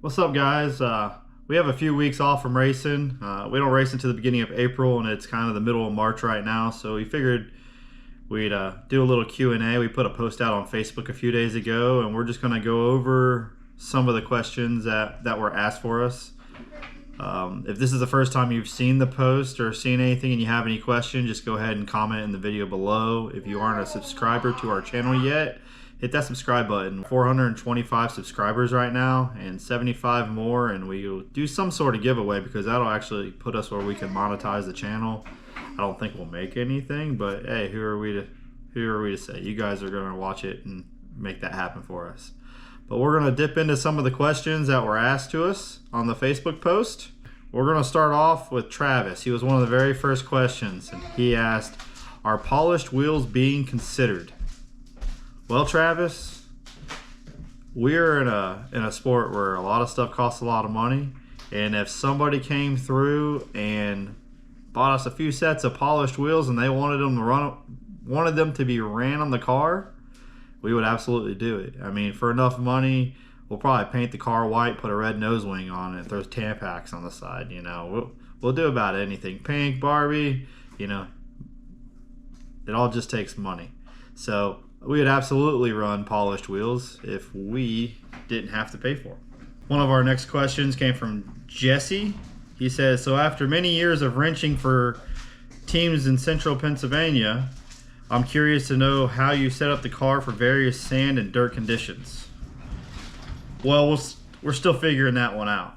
What's up, guys? We have a few weeks off from racing. We don't race until the beginning of April, and it's kind of the middle of March right now, so we figured we'd do a little Q&A. We put a post out on Facebook a few days ago, and we're just going to go over some of the questions that were asked for us. If this is the first time you've seen the post or seen anything and you have any questions, just go ahead and comment in the video below. If you aren't a subscriber to our channel yet, hit that subscribe button. 425 subscribers right now and 75 more, and we'll do some sort of giveaway because that'll actually put us where we can monetize the channel. I don't think we'll make anything, but hey, who are we to say? You guys are going to watch it and make that happen for us. But we're going to dip into some of the questions that were asked to us on the Facebook post. We're going to start off with Travis. He was one of the very first questions, and he asked, "Are polished wheels being considered?" Well, Travis, we're in a sport where a lot of stuff costs a lot of money, and if somebody came through and bought us a few sets of polished wheels and they wanted them to be ran on the car, we would absolutely do it. I mean, for enough money, we'll probably paint the car white, put a red nose wing on it, throw Tampax on the side. You know, we'll do about anything. Pink, Barbie, you know, it all just takes money. So we would absolutely run polished wheels if we didn't have to pay for them. One of our next questions came from Jesse. He says, "So after many years of wrenching for teams in central Pennsylvania, I'm curious to know how you set up the car for various sand and dirt conditions." Well, we're still figuring that one out.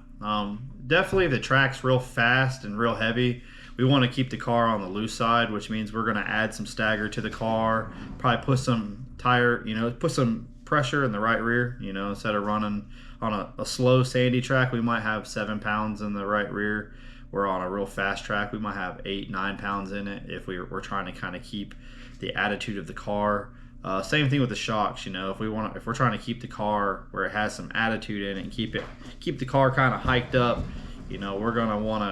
Definitely the track's real fast and real heavy. We want to keep the car on the loose side, which means we're going to add some stagger to the car, probably put some put some pressure in the right rear, instead of running on a slow sandy track, we might have 7 pounds in the right rear. We're on a real fast track, we might have 8-9 pounds in it if we're trying to kind of keep the attitude of the car. Same thing with the shocks, if we're trying to keep the car where it has some attitude in it and keep the car kind of hiked up, we're going to want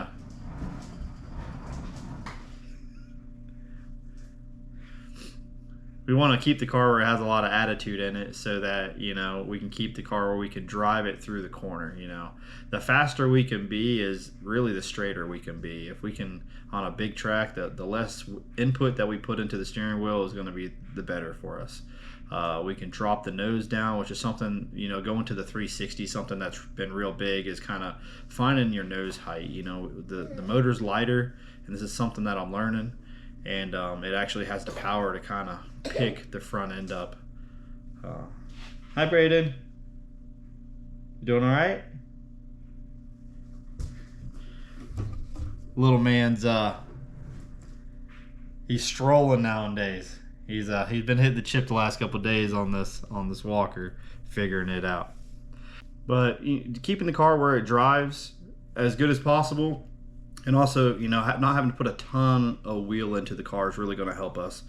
to keep the car where it has a lot of attitude in it so that, we can keep the car where we can drive it through the corner. The faster we can be is really the straighter we can be. If we can, on a big track, the less input that we put into the steering wheel is going to be the better for us. We can drop the nose down, which is something, going to the 360, something that's been real big is kind of finding your nose height. The motor's lighter, and this is something that I'm learning. And it actually has the power to kind of pick the front end up. Hi, Braden. You doing all right? Little man's he's strolling nowadays. He's been hitting the chip the last couple of days on this walker, figuring it out. But keeping the car where it drives as good as possible. And also, not having to put a ton of wheel into the car is really going to help us.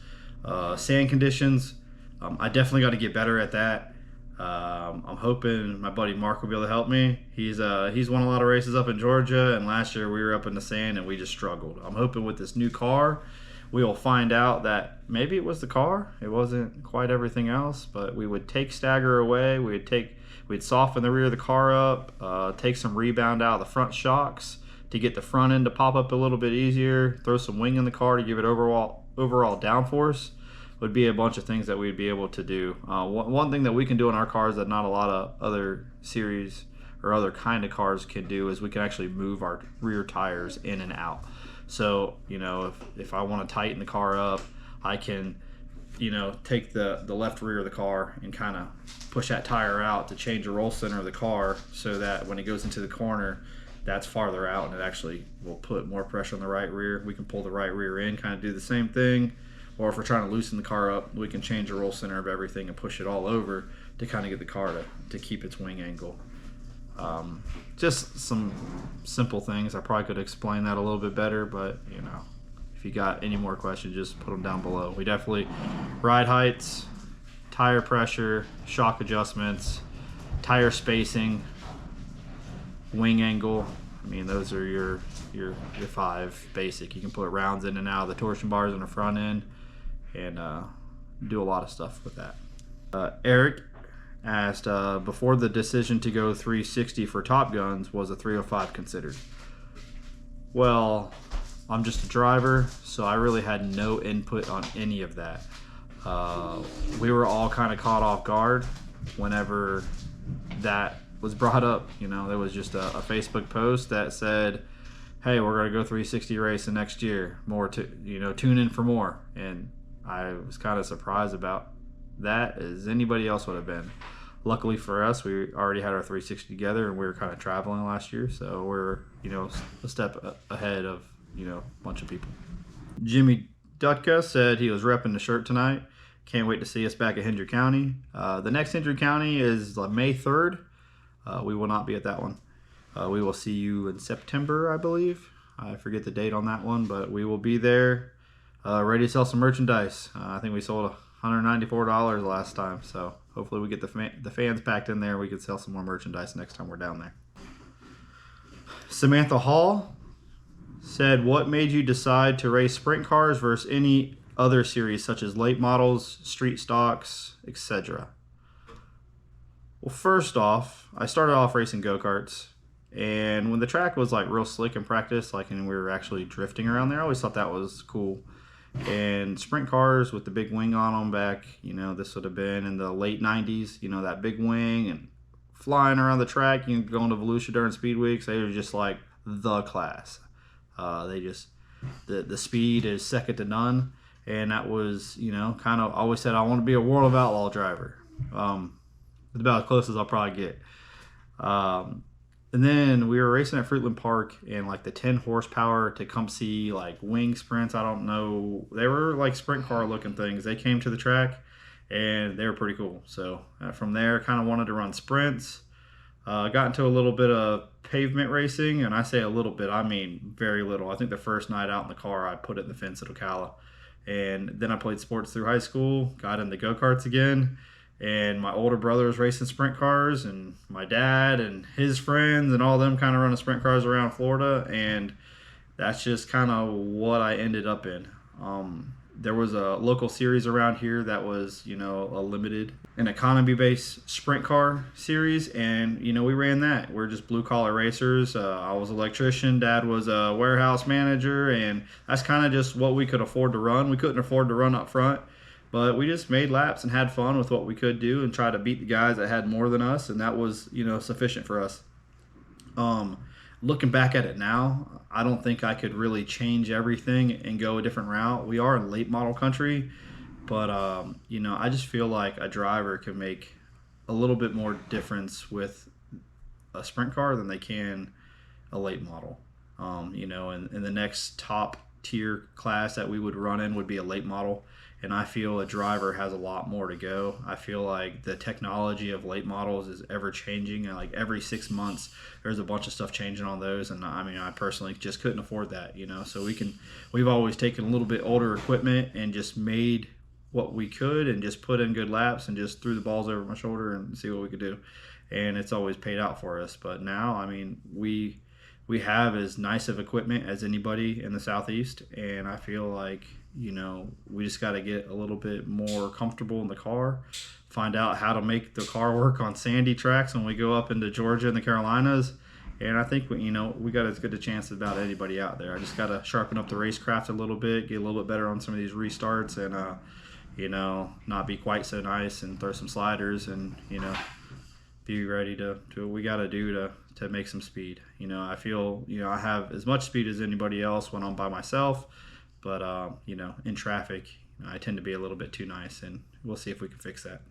Sand conditions, I definitely got to get better at that. I'm hoping my buddy Mark will be able to help me. He's won a lot of races up in Georgia, and last year we were up in the sand and we just struggled. I'm hoping with this new car, we will find out that maybe it was the car. It wasn't quite everything else, but we would take stagger away. We'd soften the rear of the car up, take some rebound out of the front shocks to get the front end to pop up a little bit easier, throw some wing in the car to give it overall downforce. Would be a bunch of things that we'd be able to do. One thing that we can do in our cars that not a lot of other series or other kind of cars can do is we can actually move our rear tires in and out. So, if I want to tighten the car up, I can, take the left rear of the car and kind of push that tire out to change the roll center of the car so that when it goes into the corner, that's farther out and it actually will put more pressure on the right rear. We can pull the right rear in, kind of do the same thing. Or if we're trying to loosen the car up, we can change the roll center of everything and push it all over to kind of get the car to keep its wing angle. Just some simple things. I probably could explain that a little bit better, but if you got any more questions, just put them down below. We definitely ride heights, tire pressure, shock adjustments, tire spacing, wing angle. I mean, those are your 5 basic. You can put rounds in and out of the torsion bars in the front end and do a lot of stuff with that. Eric asked, before the decision to go 360 for Top Guns, was a 305 considered? Well, I'm just a driver, so I really had no input on any of that. We were all kind of caught off guard whenever that was brought up. There was just a Facebook post that said, hey, we're going to go 360 racing next year. Tune in for more. And I was kind of surprised about that, as anybody else would have been. Luckily for us, we already had our 360 together, and we were kind of traveling last year, so we're a step ahead of a bunch of people. Jimmy Dutka said he was repping the shirt tonight. Can't wait to see us back at Hendry County. The next Hendry County is May 3rd. We will not be at that one. We will see you in September, I believe. I forget the date on that one, but we will be there ready to sell some merchandise. I think we sold $194 last time, so hopefully we get the fans packed in there. We can sell some more merchandise next time we're down there. Samantha Hall said, what made you decide to race sprint cars versus any other series such as late models, street stocks, etc.? Well, first off, I started off racing go-karts, and when the track was real slick in practice, and we were actually drifting around there, I always thought that was cool. And sprint cars with the big wing on them back, this would have been in the late 90s, that big wing and flying around the track, going to Volusia during speed weeks, they were just the class. The speed is second to none, and that was, kind of always said I want to be a World of Outlaw driver. It's about as close as I'll probably get. And then we were racing at Fruitland Park, and the 10 horsepower Tecumseh wing sprints, I don't know, they were sprint car looking things. They came to the track and they were pretty cool. So from there, kind of wanted to run sprints. Got into a little bit of pavement racing, and I say a little bit, I mean very little. I think the first night out in the car, I put it in the fence at Ocala. And then I played sports through high school, got into go-karts again. And my older brother was racing sprint cars, and my dad and his friends and all them kind of running sprint cars around Florida, and that's just kind of what I ended up in. There was a local series around here that was, an economy-based sprint car series, and, we ran that. We're just blue-collar racers. I was an electrician. Dad was a warehouse manager, and that's kind of just what we could afford to run. We couldn't afford to run up front. But we just made laps and had fun with what we could do and try to beat the guys that had more than us, and that was, sufficient for us. Looking back at it now, I don't think I could really change everything and go a different route. We are in late model country, but, I just feel like a driver can make a little bit more difference with a sprint car than they can a late model. And the next top tier class that we would run in would be a late model. And I feel a driver has a lot more to go. I feel like the technology of late models is ever changing. And every 6 months, there's a bunch of stuff changing on those. And I personally just couldn't afford that, So we've always taken a little bit older equipment and just made what we could and just put in good laps and just threw the balls over my shoulder and see what we could do. And it's always paid out for us. But now, we have as nice of equipment as anybody in the Southeast. And I feel like, we just got to get a little bit more comfortable in the car, find out how to make the car work on sandy tracks when we go up into Georgia and the Carolinas. And I think, we got as good a chance as about anybody out there. I just got to sharpen up the racecraft a little bit, get a little bit better on some of these restarts, and, not be quite so nice and throw some sliders and, be ready to do what we got to do to make some speed. I feel, I have as much speed as anybody else when I'm by myself. But, in traffic, I tend to be a little bit too nice, and we'll see if we can fix that.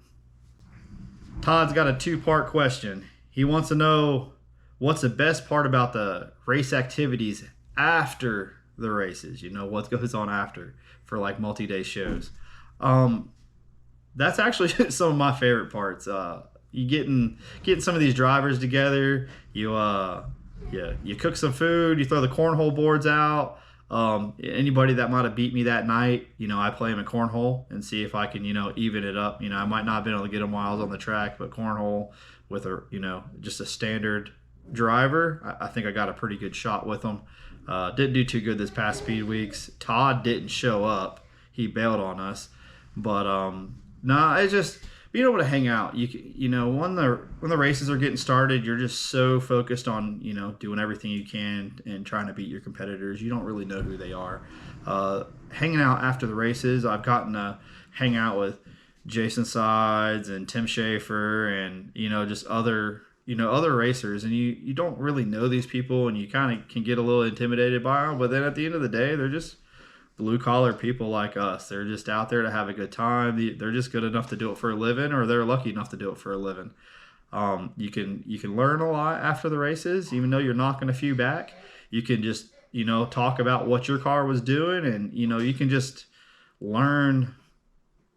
Todd's got a 2-part question. He wants to know what's the best part about the race activities after the races, what goes on after for multi-day shows. That's actually some of my favorite parts. You getting some of these drivers together, you cook some food, you throw the cornhole boards out. Anybody that might have beat me that night, I play them in cornhole and see if I can, even it up. I might not have been able to get them while I was on the track, but cornhole with just a standard driver, I think I got a pretty good shot with them. Didn't do too good this past speed weeks. Todd didn't show up. He bailed on us. But, it's just being able to hang out. When the races are getting started, you're just so focused on doing everything you can and trying to beat your competitors. You don't really know who they are. Hanging out after the races, I've gotten to hang out with Jason Sides and Tim Schaefer and just other racers, and you don't really know these people, and you kind of can get a little intimidated by them. But then at the end of the day, they're just blue collar people like us. They're just out there to have a good time. They're just good enough to do it for a living, or they're lucky enough to do it for a living. You can learn a lot after the races, even though you're knocking a few back. You can just talk about what your car was doing, and you can just learn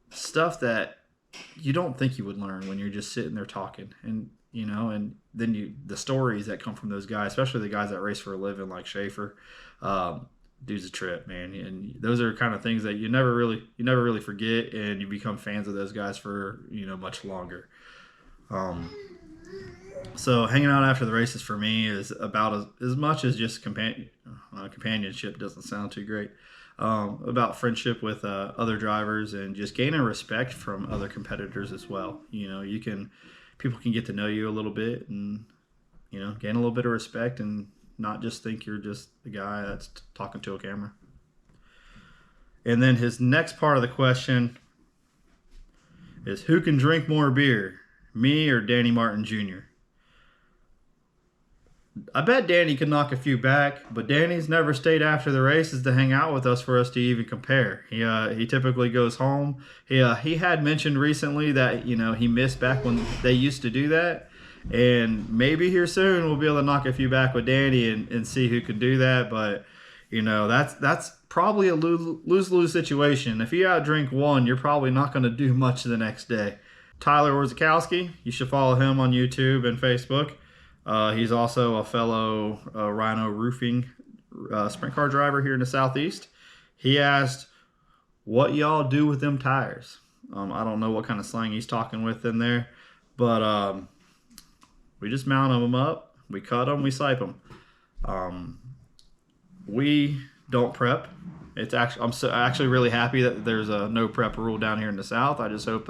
stuff that you don't think you would learn when you're just sitting there talking. And and then the stories that come from those guys, especially the guys that race for a living like Schaefer. Dude's a trip, man, and those are kind of things that you never really forget, and you become fans of those guys for much longer. So hanging out after the races for me is about as much as just companionship. Doesn't sound too great. About friendship with other drivers and just gaining respect from other competitors as well. People can get to know you a little bit and gain a little bit of respect and not just think you're just the guy that's talking to a camera. And then his next part of the question is, who can drink more beer, me or Danny Martin Jr.? I bet Danny could knock a few back, but Danny's never stayed after the races to hang out with us for us to even compare. He typically goes home. He had mentioned recently that he missed back when they used to do that, and maybe here soon we'll be able to knock a few back with Danny and see who can do that. But that's probably a lose-lose situation. If you outdrink one, you're probably not going to do much the next day. Tyler Orzakowski, you should follow him on YouTube and Facebook. He's also a fellow Rhino Roofing sprint car driver here in the Southeast. He asked, what y'all do with them tires? I don't know what kind of slang he's talking with in there, but we just mount them up, we cut them, we sipe them. We don't prep. I'm actually really happy that there's a no prep rule down here in the South. I just hope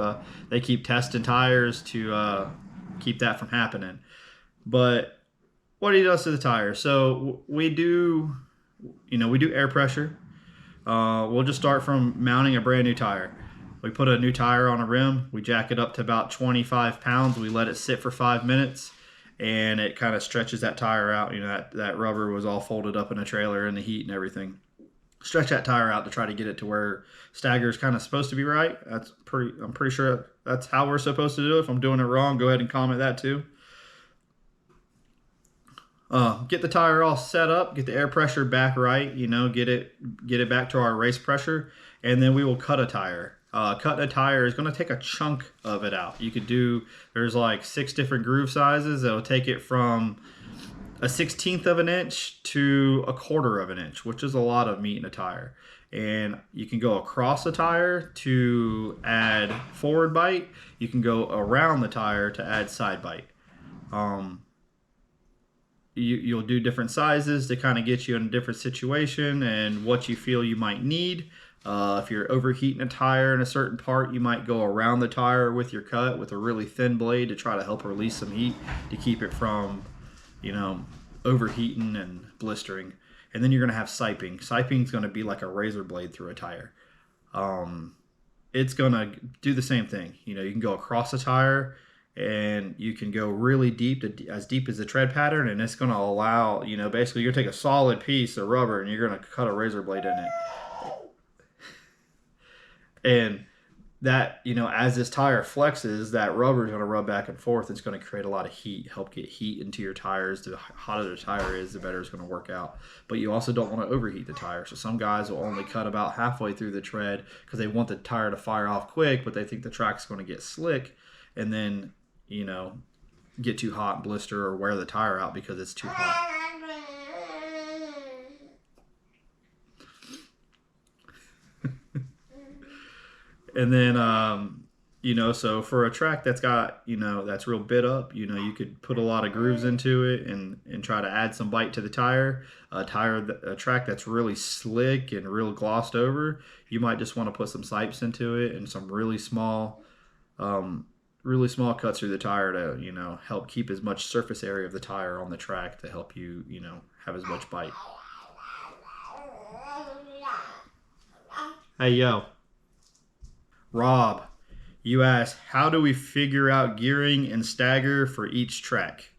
they keep testing tires to keep that from happening. But what he does to the tire, so we do air pressure. We'll just start from mounting a brand new tire. We put a new tire on a rim. We jack it up to about 25 pounds. We let it sit for 5 minutes, and it kind of stretches that tire out. That rubber was all folded up in a trailer in the heat and everything. Stretch that tire out to try to get it to where stagger is kind of supposed to be right. I'm pretty sure that's how we're supposed to do it. If I'm doing it wrong, go ahead and comment that too. Get the tire all set up, get the air pressure back right, get it back to our race pressure, and then we will cut a tire. Cutting a tire is going to take a chunk of it out. There's like 6 different groove sizes that will take it from a 1/16 of an inch to a 1/4 of an inch, which is a lot of meat in a tire. And you can go across the tire to add forward bite. You can go around the tire to add side bite. You'll do different sizes to kind of get you in a different situation and what you feel you might need. If you're overheating a tire in a certain part, you might go around the tire with your cut with a really thin blade to try to help release some heat to keep it from, overheating and blistering. And then you're going to have siping. Siping is going to be like a razor blade through a tire. It's going to do the same thing. You can go across the tire, and you can go really deep, as deep as the tread pattern, and it's going to allow, basically you're going to take a solid piece of rubber and you're going to cut a razor blade in it. And that, as this tire flexes, that rubber is going to rub back and forth. It's going to create a lot of heat, help get heat into your tires. The hotter the tire is, the better it's going to work out. But you also don't want to overheat the tire. So some guys will only cut about halfway through the tread because they want the tire to fire off quick, but they think the track's going to get slick, and then get too hot and blister or wear the tire out because it's too hot. And then, so for a track that's got, that's real bit up, you could put a lot of grooves into it and try to add some bite to the tire. A track that's really slick and real glossed over, you might just want to put some sipes into it and some really small really small cuts through the tire to, you know, help keep as much surface area of the tire on the track to help you, you know, have as much bite. Hey, yo. Rob, you asked, how do we figure out gearing and stagger for each track?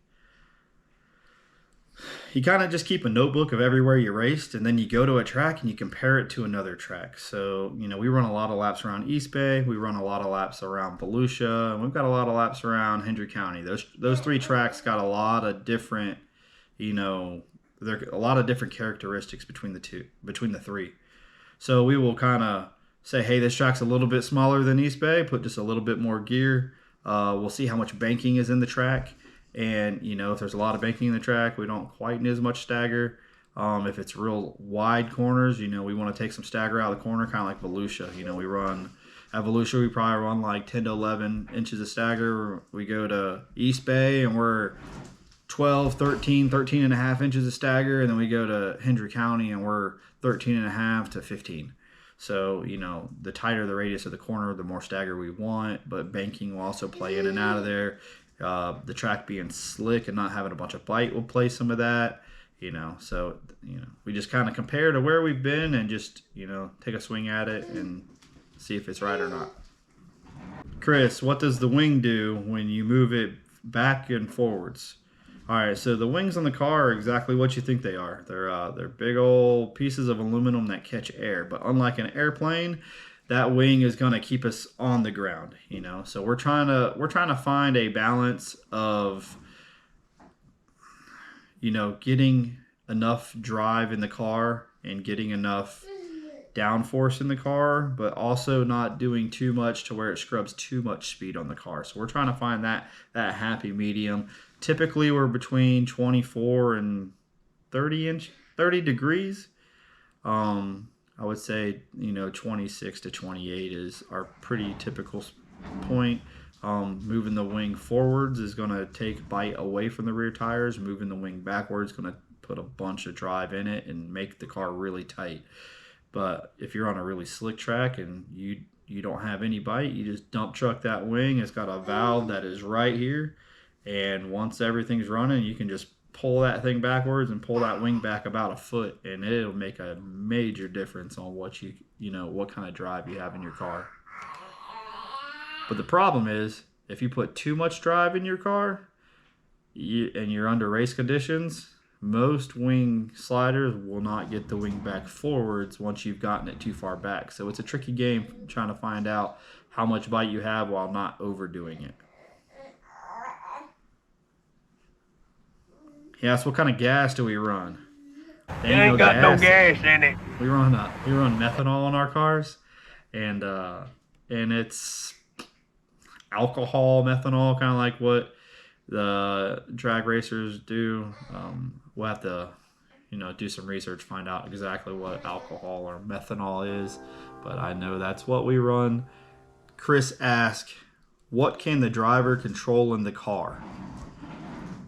You kind of just keep a notebook of everywhere you raced, and then you go to a track and you compare it to another track. So, you know, we run a lot of laps around East Bay, we run a lot of laps around Volusia, and we've got a lot of laps around Hendry County. Those three tracks got a lot of different, you know, there are a lot of different characteristics between the three. So we will kind of say, hey, this track's a little bit smaller than East Bay, put just a little bit more gear. We'll see how much banking is in the track. And, you know, if there's a lot of banking in the track, we don't quite need as much stagger. If it's real wide corners, you know, we want to take some stagger out of the corner, kind of like Volusia. You know, at Volusia, we probably run like 10 to 11 inches of stagger. We go to East Bay and we're 12, 13 and a half inches of stagger. And then we go to Hendry County and we're 13 and a half to 15. So, you know, the tighter the radius of the corner, the more stagger we want, but banking will also play in and out of there. The track being slick and not having a bunch of bite will play some of that, you know. So, you know, we just kind of compare to where we've been and just, you know, take a swing at it and see if it's right or not. Chris, what does the wing do when you move it back and forwards? All right, so the wings on the car are exactly what you think they are. They're big old pieces of aluminum that catch air, but unlike an airplane, that wing is going to keep us on the ground, you know. So we're trying to find a balance of, you know, getting enough drive in the car and getting enough downforce in the car, but also not doing too much to where it scrubs too much speed on the car. So we're trying to find that happy medium. Typically we're between 24 and 30 degrees. I would say, you know, 26 to 28 is our pretty typical point. Moving the wing forwards is going to take bite away from the rear tires. Moving the wing backwards is going to put a bunch of drive in it and make the car really tight. But if you're on a really slick track and you don't have any bite, you just dump truck that wing. It's got a valve that is right here. And once everything's running, you can just pull that thing backwards and pull that wing back about a foot, and it'll make a major difference on what what kind of drive you have in your car. But the problem is, if you put too much drive in your car and you're under race conditions, most wing sliders will not get the wing back forwards once you've gotten it too far back. So it's a tricky game trying to find out how much bite you have while not overdoing it. Yes, what kind of gas do we run? It ain't got no gas in it. We run methanol in our cars, and it's alcohol methanol, kind of like what the drag racers do. We'll have to, you know, do some research, find out exactly what alcohol or methanol is, but I know that's what we run. Chris asked, what can the driver control in the car?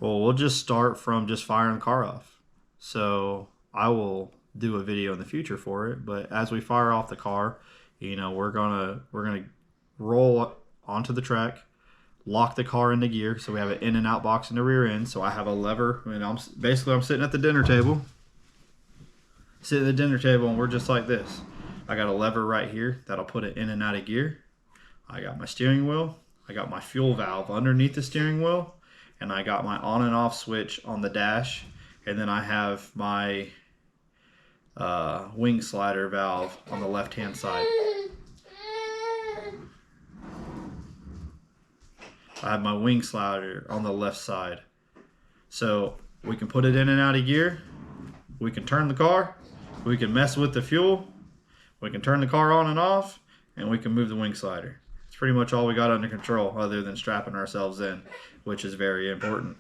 Well, we'll just start from just firing the car off. So I will do a video in the future for it, but as we fire off the car, you know, we're gonna roll onto the track, lock the car into gear. So we have an in and out box in the rear end. So I have a lever, and I'm sitting at the dinner table, and we're just like this. I got a lever right here that'll put it in and out of gear. I got my steering wheel. I got my fuel valve underneath the steering wheel. And I got my on and off switch on the dash, and then I have my wing slider valve on the left hand side. I have my wing slider on the left side. So we can put it in and out of gear. We can turn the car. We can mess with the fuel. We can turn the car on and off, and we can move the wing slider. It's pretty much all we got under control other than strapping ourselves in, which is very important.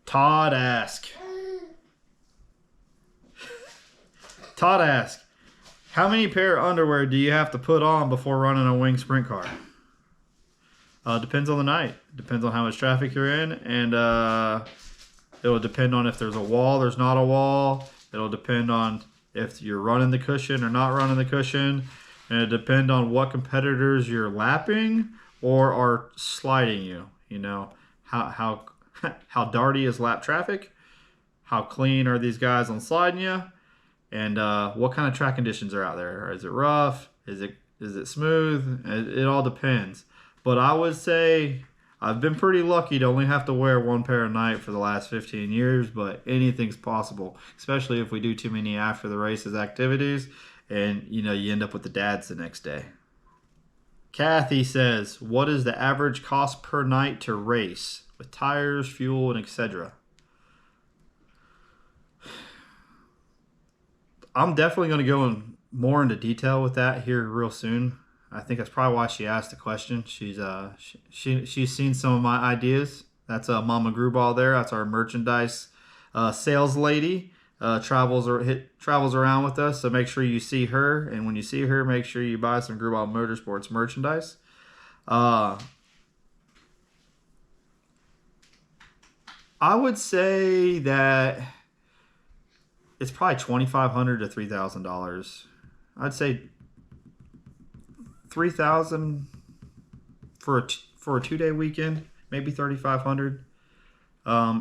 Todd asked, how many pair of underwear do you have to put on before running a wing sprint car? Depends on the night. Depends on how much traffic you're in, and it will depend on if there's a wall, there's not a wall. It'll depend on if you're running the cushion or not running the cushion. And it depends on what competitors you're lapping or are sliding you. You know, how how darty is lap traffic? How clean are these guys on sliding you? And what kind of track conditions are out there? Is it rough? Is it smooth? It all depends. But I would say I've been pretty lucky to only have to wear one pair a night for the last 15 years, but anything's possible, especially if we do too many after the races activities and you end up with the dads the next day. Kathy says, what is the average cost per night to race with tires, fuel, and etc.? I'm definitely going to go more into detail with that here real soon. I think that's probably why she asked the question. She's seen some of my ideas. That's Mama Grubaugh there. That's our merchandise sales lady. Travels around with us. So make sure you see her, and when you see her, make sure you buy some Grubaugh Motorsports merchandise. I would say that it's probably $2,500 to $3,000. I'd say $3,000 for a 2-day weekend, maybe $3,500.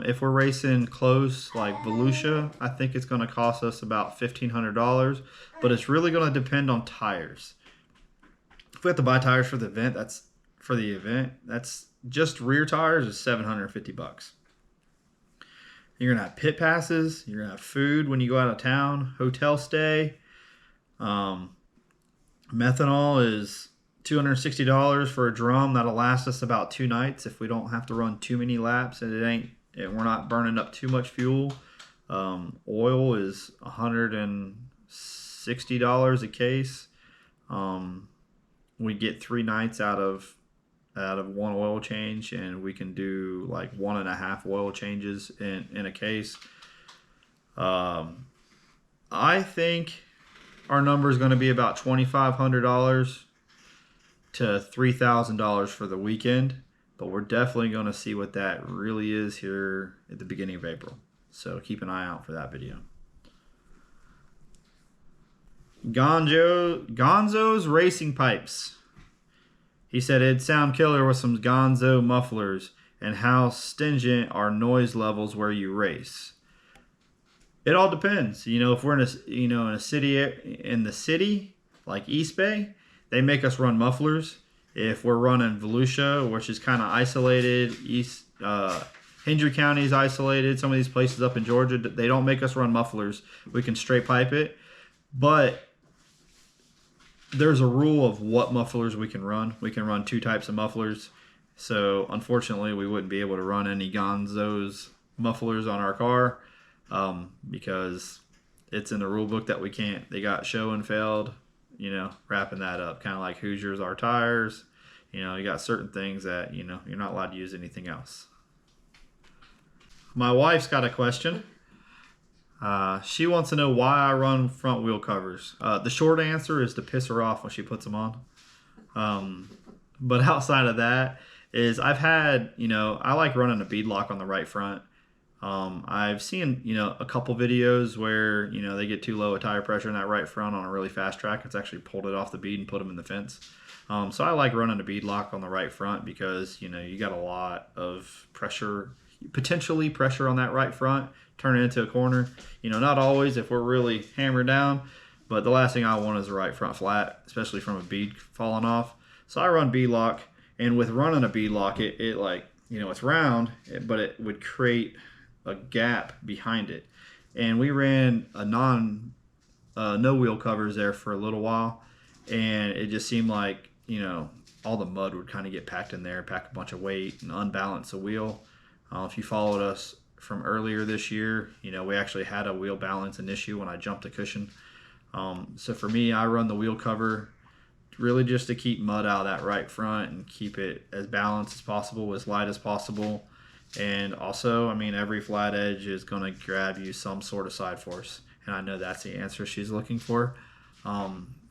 If we're racing close like Volusia, I think it's going to cost us about $1,500, but it's really going to depend on tires. If we have to buy tires for the event, that's just rear tires is $750. You're gonna have pit passes. You're gonna have food when you go out of town, hotel stay. Methanol is $260 for a drum. That'll last us about 2 nights if we don't have to run too many laps and we're not burning up too much fuel. Oil is $160 a case. We get 3 nights out of one oil change, and we can do like 1.5 oil changes in a case. I think our number is going to be about $2,500 to $3,000 for the weekend, but we're definitely going to see what that really is here at the beginning of April. So keep an eye out for that video. Gonzo's Racing Pipes. He said it'd sound killer with some Gonzo mufflers, and how stringent are noise levels where you race. It all depends. If we're in the city like East Bay, they make us run mufflers. If we're running Volusia, which is kind of isolated, Hendry County is isolated. Some of these places up in Georgia, they don't make us run mufflers. We can straight pipe it, but there's a rule of what mufflers we can run. We can run 2 types of mufflers. So unfortunately, we wouldn't be able to run any Gonzo's mufflers on our car because it's in the rule book that we can't. They got show and failed, wrapping that up. Kind of like Hoosiers are tires. You got certain things that, you're not allowed to use anything else. My wife's got a question. She wants to know why I run front wheel covers. The short answer is to piss her off when she puts them on. But outside of that is I've had, I like running a bead lock on the right front. I've seen, a couple videos where, they get too low a tire pressure in that right front on a really fast track. It's actually pulled it off the bead and put them in the fence. So I like running a bead lock on the right front because, you got a lot of pressure, potentially pressure on that right front. Turn it into a corner. Not always if we're really hammered down, but the last thing I want is a right front flat, especially from a bead falling off. So I run bead lock, and with running a bead lock, it like, it's round, but it would create a gap behind it. And we ran a no wheel covers there for a little while, and it just seemed like, all the mud would kind of get packed in there, pack a bunch of weight and unbalance the wheel. If you followed us from earlier this year, we actually had a wheel balancing issue when I jumped a cushion. So for me, I run the wheel cover really just to keep mud out of that right front and keep it as balanced as possible, as light as possible. And also, every flat edge is going to grab you some sort of side force. And I know that's the answer she's looking for.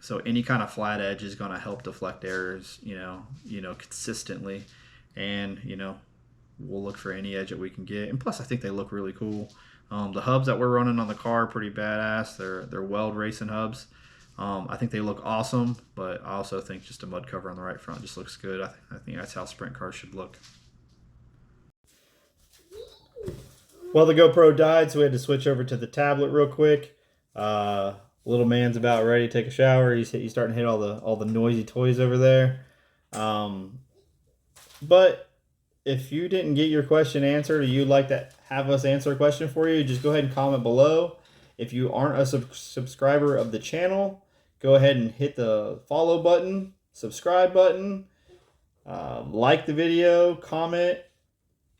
So any kind of flat edge is going to help deflect errors, consistently. And, we'll look for any edge that we can get. And plus, I think they look really cool. The hubs that we're running on the car are pretty badass. They're weld racing hubs. I think they look awesome, but I also think just a mud cover on the right front just looks good. I think that's how sprint cars should look. Well, the GoPro died, so we had to switch over to the tablet real quick. Little man's about ready to take a shower. He's starting to hit all the noisy toys over there. But if you didn't get your question answered, or you'd like to have us answer a question for you, just go ahead and comment below. If you aren't a subscriber of the channel, go ahead and hit the follow button, subscribe button, like the video, comment.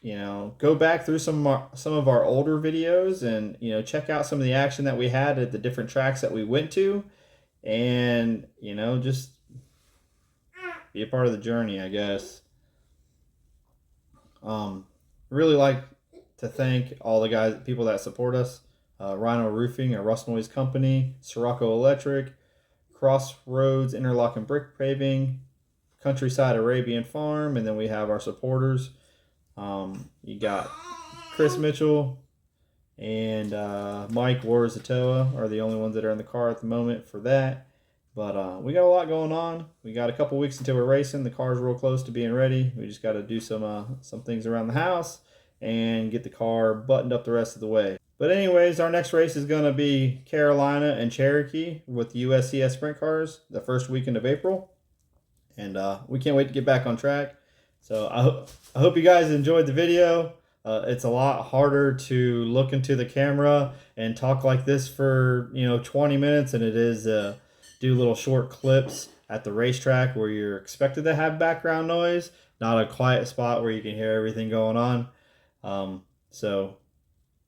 Go back through some of our older videos and check out some of the action that we had at the different tracks that we went to, and just be a part of the journey, I guess. Really like to thank all the people that support us: Rhino Roofing, a Rust Noise company; Sirocco Electric; Crossroads Interlock and Brick Paving; Countryside Arabian Farm, and then we have our supporters. You got Chris Mitchell and Mike Warzatoa are the only ones that are in the car at the moment for that. But we got a lot going on. We got a couple weeks until we're racing. The car's real close to being ready. We just got to do some things around the house and get the car buttoned up the rest of the way. But anyways, our next race is going to be Carolina and Cherokee with the USCS Sprint Cars the first weekend of April. And we can't wait to get back on track. So I hope you guys enjoyed the video. It's a lot harder to look into the camera and talk like this for 20 minutes than it is do little short clips at the racetrack where you're expected to have background noise, not a quiet spot where you can hear everything going on. So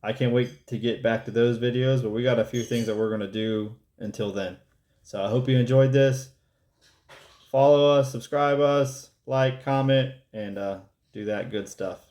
I can't wait to get back to those videos, but we got a few things that we're going to do until then. So I hope you enjoyed this. Follow us, subscribe us, like, comment, and do that good stuff.